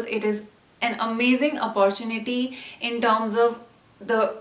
it is an amazing opportunity in terms of the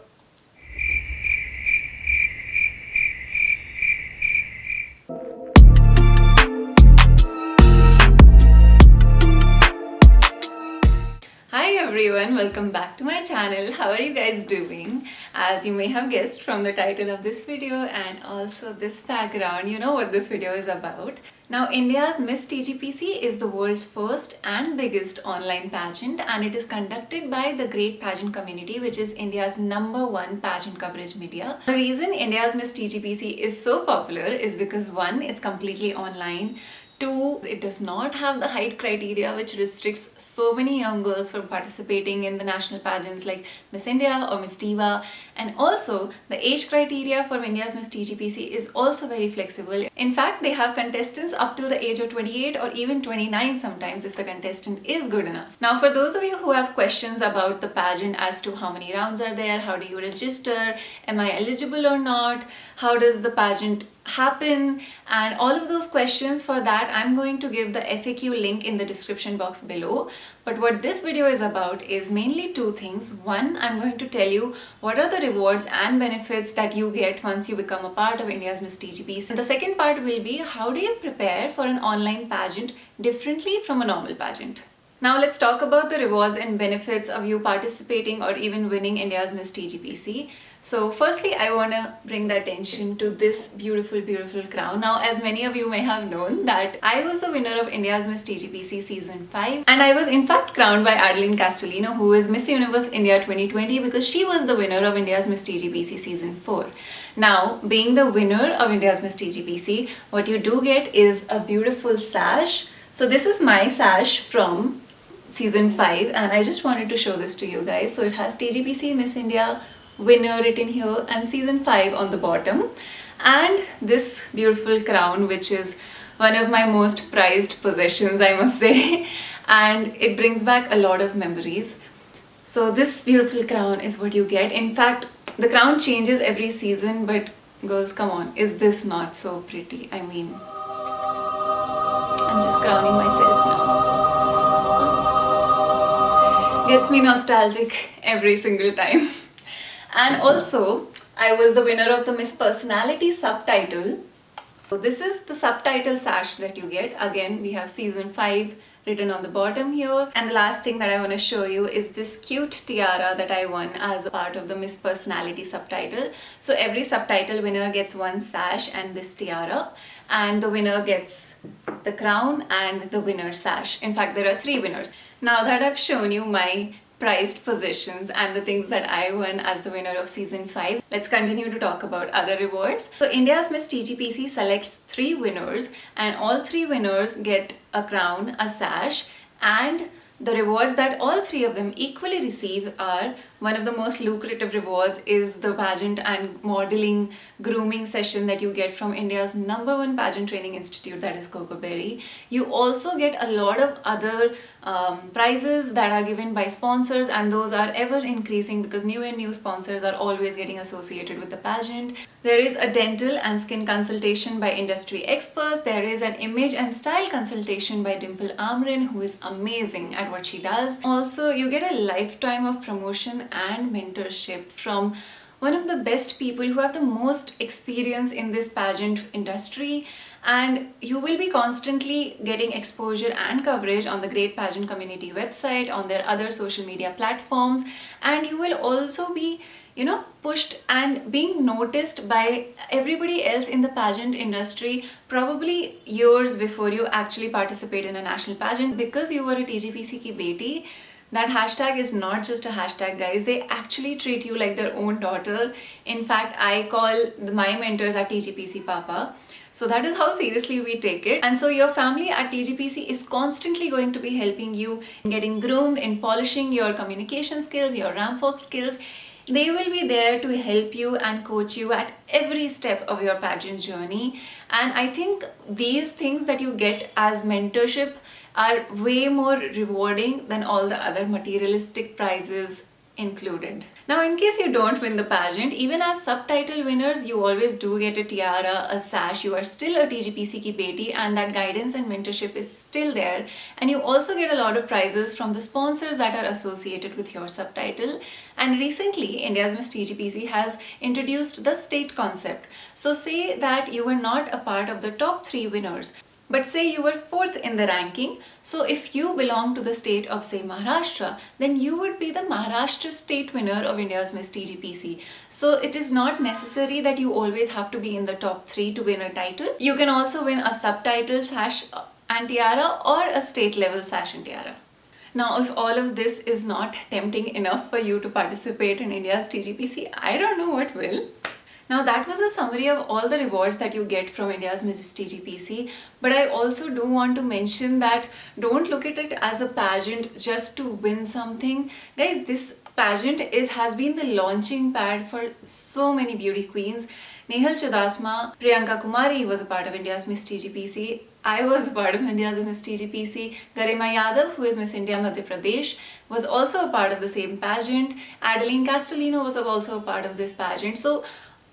Hi everyone, welcome back to my channel. How are you guys doing? As you may have guessed from the title of this video and also this background, you know what this video is about. Now, India's Miss Tgpc is the world's first and biggest online pageant, and it is conducted by the great pageant community, which is India's #1 pageant coverage media. The reason India's Miss Tgpc is so popular is because one, it's completely online. Two, it does not have the height criteria which restricts so many young girls from participating in the national pageants like Miss India or Miss Diva. And also, the age criteria for India's Miss Tgpc is also very flexible. In fact, they have contestants up till the age of 28 or even 29 sometimes if the contestant is good enough. Now, for those of you who have questions about the pageant as to how many rounds are there, how do you register, am I eligible or not, how does the pageant happen, and all of those questions, for that I'm going to give the FAQ link in the description box below. But what this video is about is mainly two things. One, I'm going to tell you what are the rewards and benefits that you get once you become a part of India's Miss Tgpc. And the second part will be how do you prepare for an online pageant differently from a normal pageant. Now let's talk about the rewards and benefits of you participating or even winning India's Miss Tgpc. So firstly, I want to bring the attention to this beautiful crown. Now, as many of you may have known that I was the winner of India's Miss Tgpc season 5, and I was in fact crowned by Adeline Castellino, who is Miss Universe India 2020, because she was the winner of India's Miss Tgpc season 4. Now, being the winner of India's Miss Tgpc, what you do get is a beautiful sash. So this is my sash from season 5, and I just wanted to show this to you guys. So it has Tgpc Miss India winner written here and season 5 on the bottom, and this beautiful crown, which is one of my most prized possessions, I must say, and it brings back a lot of memories. So this beautiful crown is what you get. In fact, the crown changes every season, but girls, come on, is this not so pretty? I mean, I'm just crowning myself now. Gets me nostalgic every single time. And also, I was the winner of the Miss Personality subtitle. So this is the subtitle sash that you get. Again, we have season 5 written on the bottom here. And the last thing that I want to show you is this cute tiara that I won as a part of the Miss Personality subtitle. So every subtitle winner gets one sash and this tiara, and the winner gets the crown and the winner sash. In fact, there are 3 winners. Now that I've shown you my prized possessions and the things that I won as the winner of season 5, let's continue to talk about other rewards. So India's Miss Tgpc selects 3 winners, and all 3 winners get a crown, a sash, and the rewards that all 3 of them equally receive are, one of the most lucrative rewards is the pageant and modeling grooming session that you get from India's #1 pageant training institute, that is Coco Berry. You also get a lot of other prizes that are given by sponsors, and those are ever increasing because new and new sponsors are always getting associated with the pageant. There is a dental and skin consultation by industry experts. There is an image and style consultation by Dimple Amrin, who is amazing at what she does. Also, you get a lifetime of promotion and mentorship from one of the best people who have the most experience in this pageant industry, and you will be constantly getting exposure and coverage on the Great Pageant Community website, on their other social media platforms, and you will also be, pushed and being noticed by everybody else in the pageant industry probably years before you actually participate in a national pageant. Because you were a TGPC ki beti, that hashtag is not just a hashtag, guys. They actually treat you like their own daughter. In fact, I call my mentors at TGPC Papa. So that is how seriously we take it. And so your family at TGPC is constantly going to be helping you in getting groomed, in polishing your communication skills, your ramp walk skills. They will be there to help you and coach you at every step of your pageant journey. And I think these things that you get as mentorship are way more rewarding than all the other materialistic prizes included. Now, in case you don't win the pageant, even as subtitle winners, you always do get a tiara, a sash. You are still a Tgpc ki beti, and that guidance and mentorship is still there. And you also get a lot of prizes from the sponsors that are associated with your subtitle. And recently, India's Miss Tgpc has introduced the state concept. So say that you were not a part of the top 3 winners, but say you were 4th in the ranking. So if you belong to the state of, say, Maharashtra, then you would be the Maharashtra state winner of India's Miss Tgpc. So it is not necessary that you always have to be in the top 3 to win a title. You can also win a subtitle sash and tiara or a state level sash and tiara. Now, if all of this is not tempting enough for you to participate in India's Tgpc, I don't know what will. Now, that was a summary of all the rewards that you get from India's Miss Tgpc, but I also do want to mention that don't look at it as a pageant just to win something. Guys, this pageant has been the launching pad for so many beauty queens. Nehal Chudasma, Priyanka Kumari was a part of India's Miss Tgpc. I was a part of India's Miss Tgpc. Garima Yadav, who is Miss India Madhya Pradesh, was also a part of the same pageant. Adeline Castellino was also a part of this pageant. So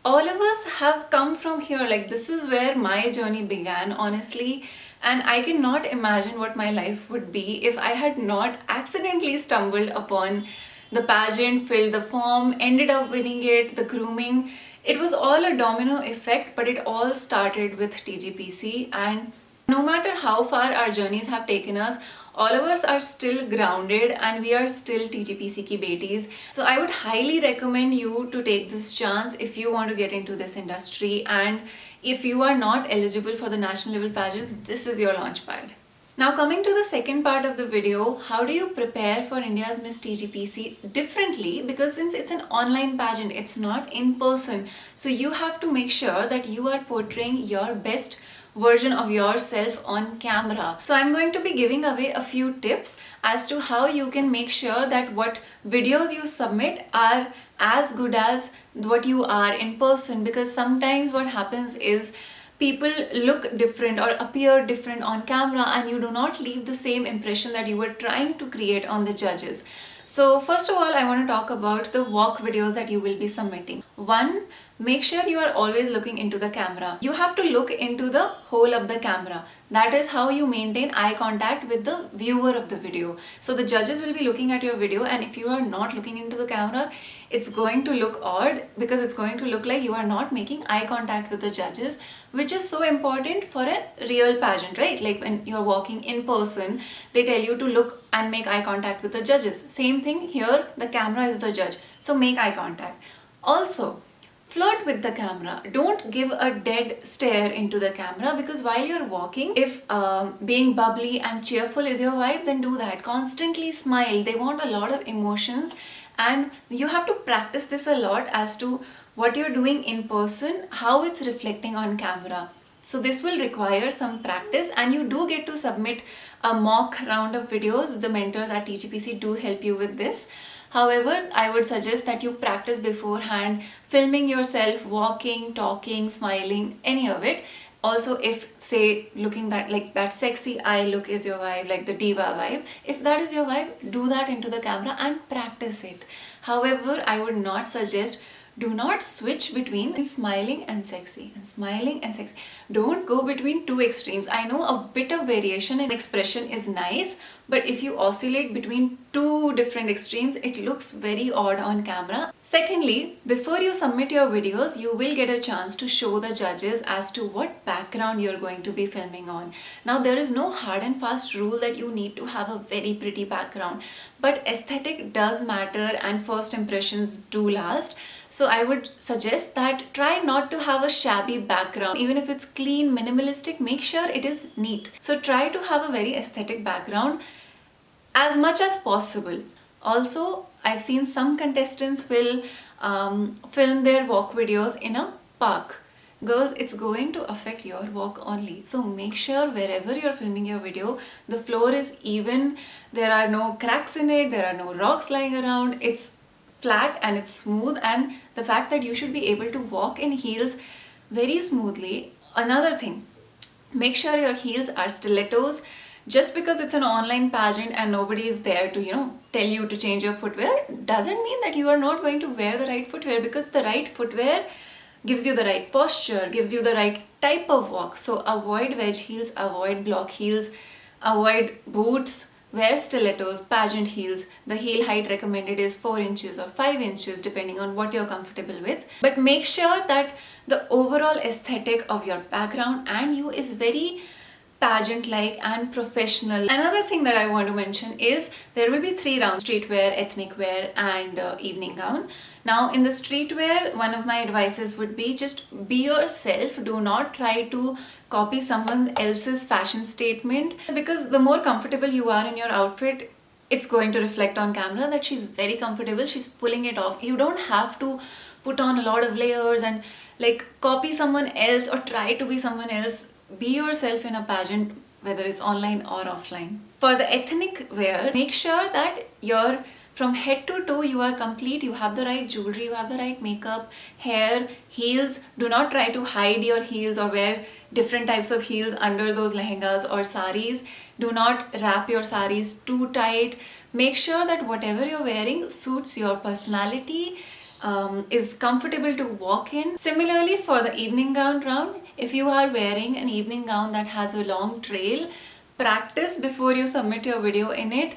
all of us have come from here. Like, this is where my journey began, honestly, and I cannot imagine what my life would be if I had not accidentally stumbled upon the pageant, filled the form, ended up winning it, the grooming. It was all a domino effect, but it all started with Tgpc, and no matter how far our journeys have taken us, all of us are still grounded and we are still Tgpc ki betis. So I would highly recommend you to take this chance if you want to get into this industry, and if you are not eligible for the national level pageants, this is your launch pad. Now, coming to the second part of the video, how do you prepare for India's Miss Tgpc differently? Because since it's an online pageant, it's not in person. So you have to make sure that you are portraying your best version of yourself on camera. So I'm going to be giving away a few tips as to how you can make sure that what videos you submit are as good as what you are in person, because sometimes what happens is people look different or appear different on camera and you do not leave the same impression that you were trying to create on the judges. So first of all, I want to talk about the walk videos that you will be submitting. 1, make sure you are always looking into the camera. You have to look into the hole of the camera. That is how you maintain eye contact with the viewer of the video. So the judges will be looking at your video, and if you are not looking into the camera, it's going to look odd, because it's going to look like you are not making eye contact with the judges, which is so important for a real pageant, right? Like when you're walking in person, they tell you to look and make eye contact with the judges. Same thing here, the camera is the judge, so make eye contact. Also, flirt with the camera. Don't give a dead stare into the camera, because while you're walking, if being bubbly and cheerful is your vibe, then do that. Constantly smile. They want a lot of emotions, and you have to practice this a lot as to what you're doing in person, how it's reflecting on camera. So this will require some practice, and you do get to submit a mock round of videos. The mentors at Tgpc do help you with this. However, I would suggest that you practice beforehand, filming yourself, walking, talking, smiling, any of it. Also, if, say, looking like that sexy eye look is your vibe, like the diva vibe, if that is your vibe, do that into the camera and practice it. However, I would not suggest, do not switch between smiling and sexy and smiling and sexy. Don't go between two extremes. I know a bit of variation in expression is nice, but if you oscillate between two different extremes, it looks very odd on camera. Secondly, before you submit your videos, you will get a chance to show the judges as to what background you're going to be filming on. Now, there is no hard and fast rule that you need to have a very pretty background, but aesthetic does matter and first impressions do last. So I would suggest that try not to have a shabby background. Even if it's clean, minimalistic, make sure it is neat. So try to have a very aesthetic background as much as possible. Also, I've seen some contestants will film their walk videos in a park. Girls, it's going to affect your walk only. So make sure wherever you're filming your video, the floor is even, there are no cracks in it, there are no rocks lying around, it's flat and it's smooth, and the fact that you should be able to walk in heels very smoothly. Another thing, make sure your heels are stilettos. Just because it's an online pageant and nobody is there to, tell you to change your footwear, doesn't mean that you are not going to wear the right footwear, because the right footwear gives you the right posture, gives you the right type of walk. So avoid wedge heels, avoid block heels, avoid boots, wear stilettos, pageant heels. The heel height recommended is 4 inches or 5 inches depending on what you're comfortable with. But make sure that the overall aesthetic of your background and you is very pageant-like and professional. Another thing that I want to mention is there will be 3 rounds: streetwear, ethnic wear, and evening gown. Now in the streetwear, one of my advices would be just be yourself. Do not try to copy someone else's fashion statement, because the more comfortable you are in your outfit, it's going to reflect on camera that she's very comfortable, she's pulling it off. You don't have to put on a lot of layers and like copy someone else or try to be someone else. Be yourself in a pageant, whether it's online or offline. For the ethnic wear, make sure that you're from head to toe, you are complete. You have the right jewelry, you have the right makeup, hair, heels. Do not try to hide your heels or wear different types of heels under those lehengas or saris. Do not wrap your saris too tight. Make sure that whatever you're wearing suits your personality, is comfortable to walk in. Similarly, for the evening gown round, if you are wearing an evening gown that has a long trail, practice before you submit your video in it.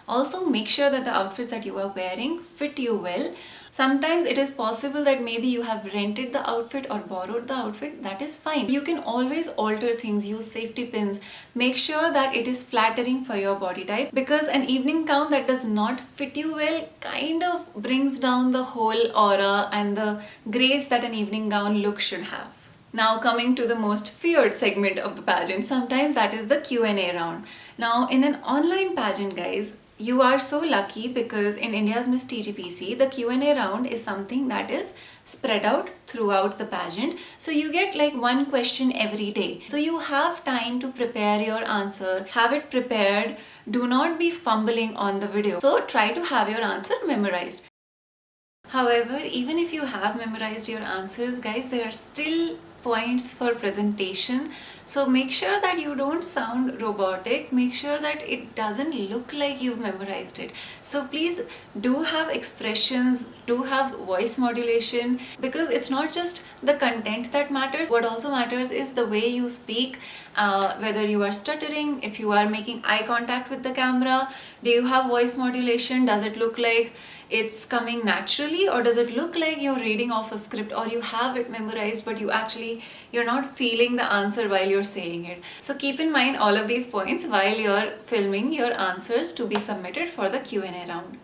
Also, make sure that the outfits that you are wearing fit you well. Sometimes it is possible that maybe you have rented the outfit or borrowed the outfit. That is fine. You can always alter things, use safety pins. Make sure that it is flattering for your body type, because an evening gown that does not fit you well kind of brings down the whole aura and the grace that an evening gown look should have. Now coming to the most feared segment of the pageant, sometimes that is the Q&A round. Now in an online pageant, guys, you are so lucky because in India's Miss Tgpc, the Q&A round is something that is spread out throughout the pageant. So you get like one question every day. So you have time to prepare your answer, have it prepared. Do not be fumbling on the video. So try to have your answer memorized. However, even if you have memorized your answers, guys, there are still points for presentation. So make sure that you don't sound robotic. Make sure that it doesn't look like you've memorized it. So please do have expressions, do have voice modulation, because it's not just the content that matters. What also matters is the way you speak, whether you are stuttering, if you are making eye contact with the camera. Do you have voice modulation? Does it look like it's coming naturally, or does it look like you're reading off a script, or you have it memorized but you're not feeling the answer while you're saying it? So keep in mind all of these points while you're filming your answers to be submitted for the Q&A round.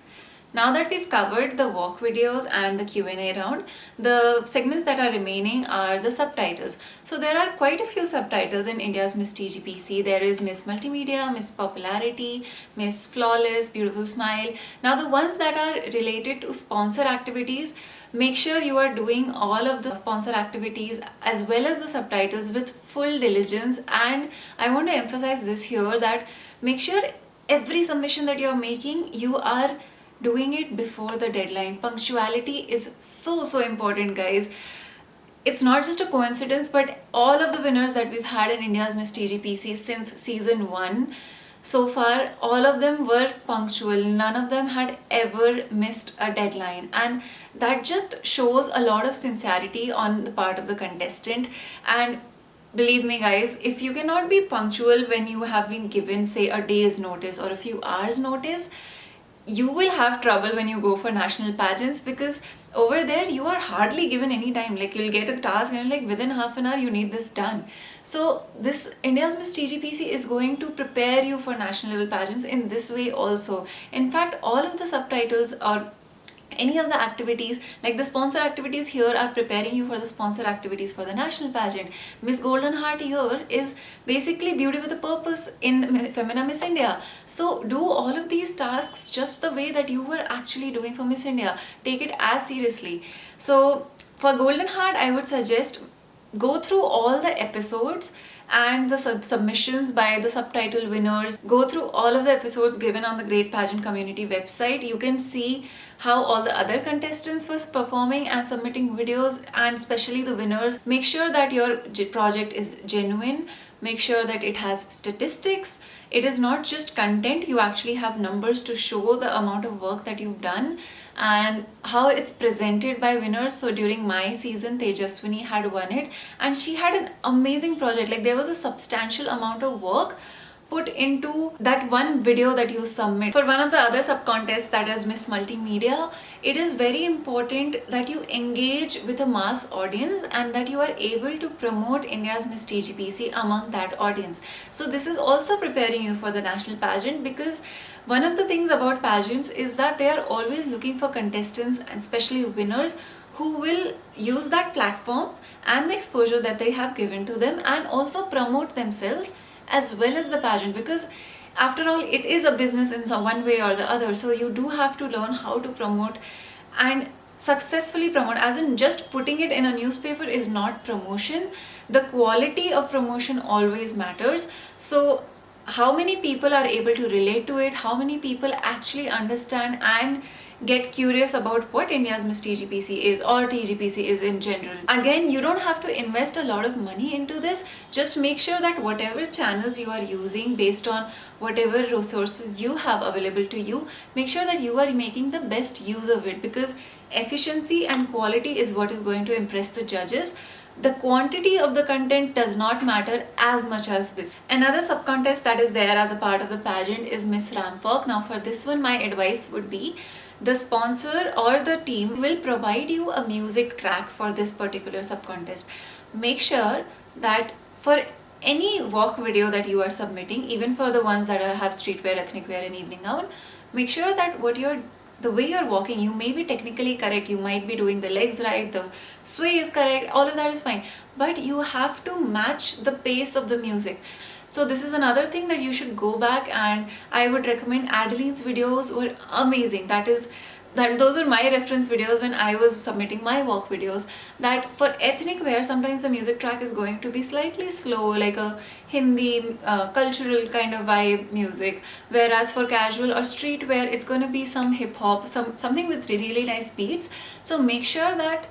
Now that we've covered the walk videos and the Q&A round, the segments that are remaining are the subtitles. So there are quite a few subtitles in India's Miss Tgpc. There is Miss Multimedia, Miss Popularity, Miss Flawless, Beautiful Smile. Now the ones that are related to sponsor activities, make sure you are doing all of the sponsor activities as well as the subtitles with full diligence. And I want to emphasize this here, that make sure every submission that you're making, you are doing it before the deadline. Punctuality is so important, guys. It's not just a coincidence, but all of the winners that we've had in India's Miss Tgpc since season 1 so far, all of them were punctual. None of them had ever missed a deadline, and that just shows a lot of sincerity on the part of the contestant. And believe me, guys, if you cannot be punctual when you have been given, say, a day's notice or a few hours notice, you will have trouble when you go for national pageants, because over there you are hardly given any time. Like, you'll get a task and like within half an hour you need this done. So this India's Miss Tgpc is going to prepare you for national level pageants in this way also. In fact, all of the subtitles or any of the activities, like the sponsor activities here, are preparing you for the sponsor activities for the national pageant. Miss Golden Heart here is basically beauty with a purpose in Femina Miss India. So do all of these tasks just the way that you were actually doing for Miss India. Take it as seriously. So for Golden Heart, I would suggest go through all the episodes and the submissions by the subtitle winners. Go through all of the episodes given on the Great Pageant Community website. You can see how all the other contestants were performing and submitting videos, and especially the winners. Make sure that your project is genuine. Make sure that it has statistics. it is not just content, you actually have numbers to show the amount of work that you've done and how it's presented by winners. So during my season, Tejaswini had won it, and she had an amazing project. Like, there was a substantial amount of work put into that one video that you submit. For one of the other sub-contests, that is Miss Multimedia, it is very important that you engage with a mass audience and that you are able to promote India's Miss Tgpc among that audience. So this is also preparing you for the national pageant, because one of the things about pageants is that they are always looking for contestants, and especially winners, who will use that platform and the exposure that they have given to them and also promote themselves as well as the pageant, because after all it is a business in some one way or the other. So you do have to learn how to promote and successfully promote, as in just putting it in a newspaper is not promotion. The quality of promotion always matters. So how many people are able to relate to it, how many people actually understand and get curious about what India's Miss Tgpc is, or Tgpc is in general. Again, you don't have to invest a lot of money into this. Just make sure that whatever channels you are using, based on whatever resources you have available to you, make sure that you are making the best use of it, because efficiency and quality is what is going to impress the judges. The quantity of the content does not matter as much as this. Another sub-contest that is there as a part of the pageant is Miss Rampok. Now for this one, my advice would be, the sponsor or the team will provide you a music track for this particular sub-contest. Make sure that for any walk video that you are submitting, even for the ones that have streetwear, ethnic wear and evening gown, make sure that the way you're walking, you may be technically correct, you might be doing the legs right, the sway is correct, all of that is fine, but you have to match the pace of the music. So this is another thing that you should go back, and I would recommend Adeline's videos were amazing. Those are my reference videos when I was submitting my walk videos. That for ethnic wear, sometimes the music track is going to be slightly slow, like a Hindi cultural kind of vibe music, whereas for casual or street wear, it's going to be some hip hop, something with really nice beats. So make sure that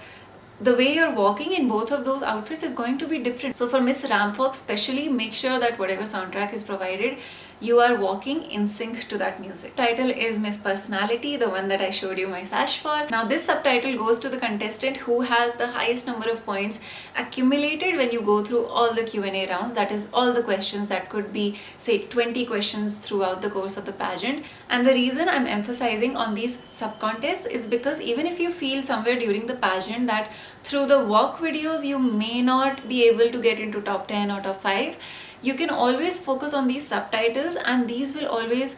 the way you're walking in both of those outfits is going to be different. So for Miss Rampok especially, make sure that whatever soundtrack is provided, you are walking in sync to that music. Title is Miss Personality, the one that I showed you my sash for. Now this subtitle goes to the contestant who has the highest number of points accumulated when you go through all the Q&A rounds, that is all the questions. That could be say 20 questions throughout the course of the pageant. And the reason I'm emphasizing on these sub-contests is because even if you feel somewhere during the pageant that through the walk videos you may not be able to get into top 10 or top 5, you can always focus on these subtitles, and these will always,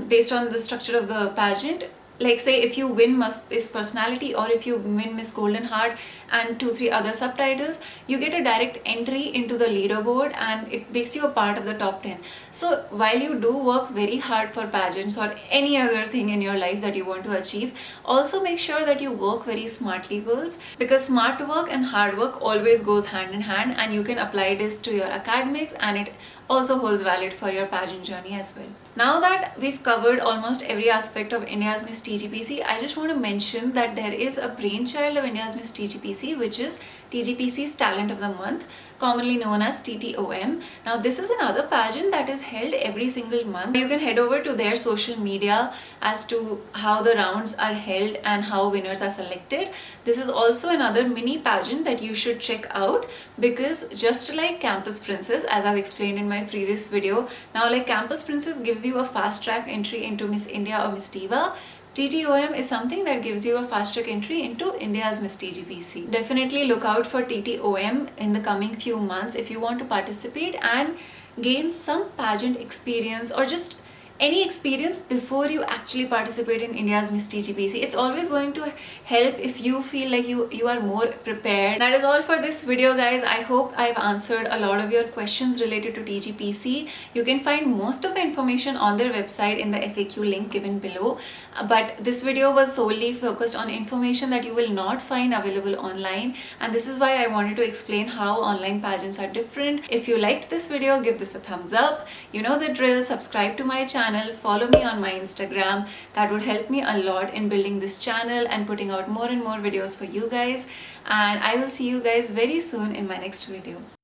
based on the structure of the pageant, like say if you win Miss Personality or if you win Miss Golden Heart and 2-3 other subtitles, you get a direct entry into the leaderboard and it makes you a part of the top 10. So while you do work very hard for pageants or any other thing in your life that you want to achieve, also make sure that you work very smartly, girls, because smart work and hard work always goes hand in hand, and you can apply this to your academics, and it also holds valid for your pageant journey as well. Now that we've covered almost every aspect of India's Miss Tgpc, I just want to mention that there is a brainchild of India's Miss Tgpc, which is Tgpc's Talent of the Month, commonly known as TTOM. Now this is another pageant that is held every single month. You can head over to their social media as to how the rounds are held and how winners are selected. This is also another mini pageant that you should check out, because just like Campus Princess, as I've explained in my previous video, now like Campus Princess gives you a fast track entry into Miss India or Miss Diva, TTOM is something that gives you a fast track entry into India's Miss Tgpc. Definitely look out for TTOM in the coming few months if you want to participate and gain some pageant experience, or just any experience before you actually participate in India's Miss Tgpc. It's always going to help if you feel like you are more prepared. That is all for this video, guys. I hope I've answered a lot of your questions related to Tgpc. You can find most of the information on their website in the FAQ link given below. But this video was solely focused on information that you will not find available online, and this is why I wanted to explain how online pageants are different. If you liked this video, give this a thumbs up. You know the drill. Subscribe to my channel, follow me on my Instagram. That would help me a lot in building this channel and putting out more and more videos for you guys, and I will see you guys very soon in my next video.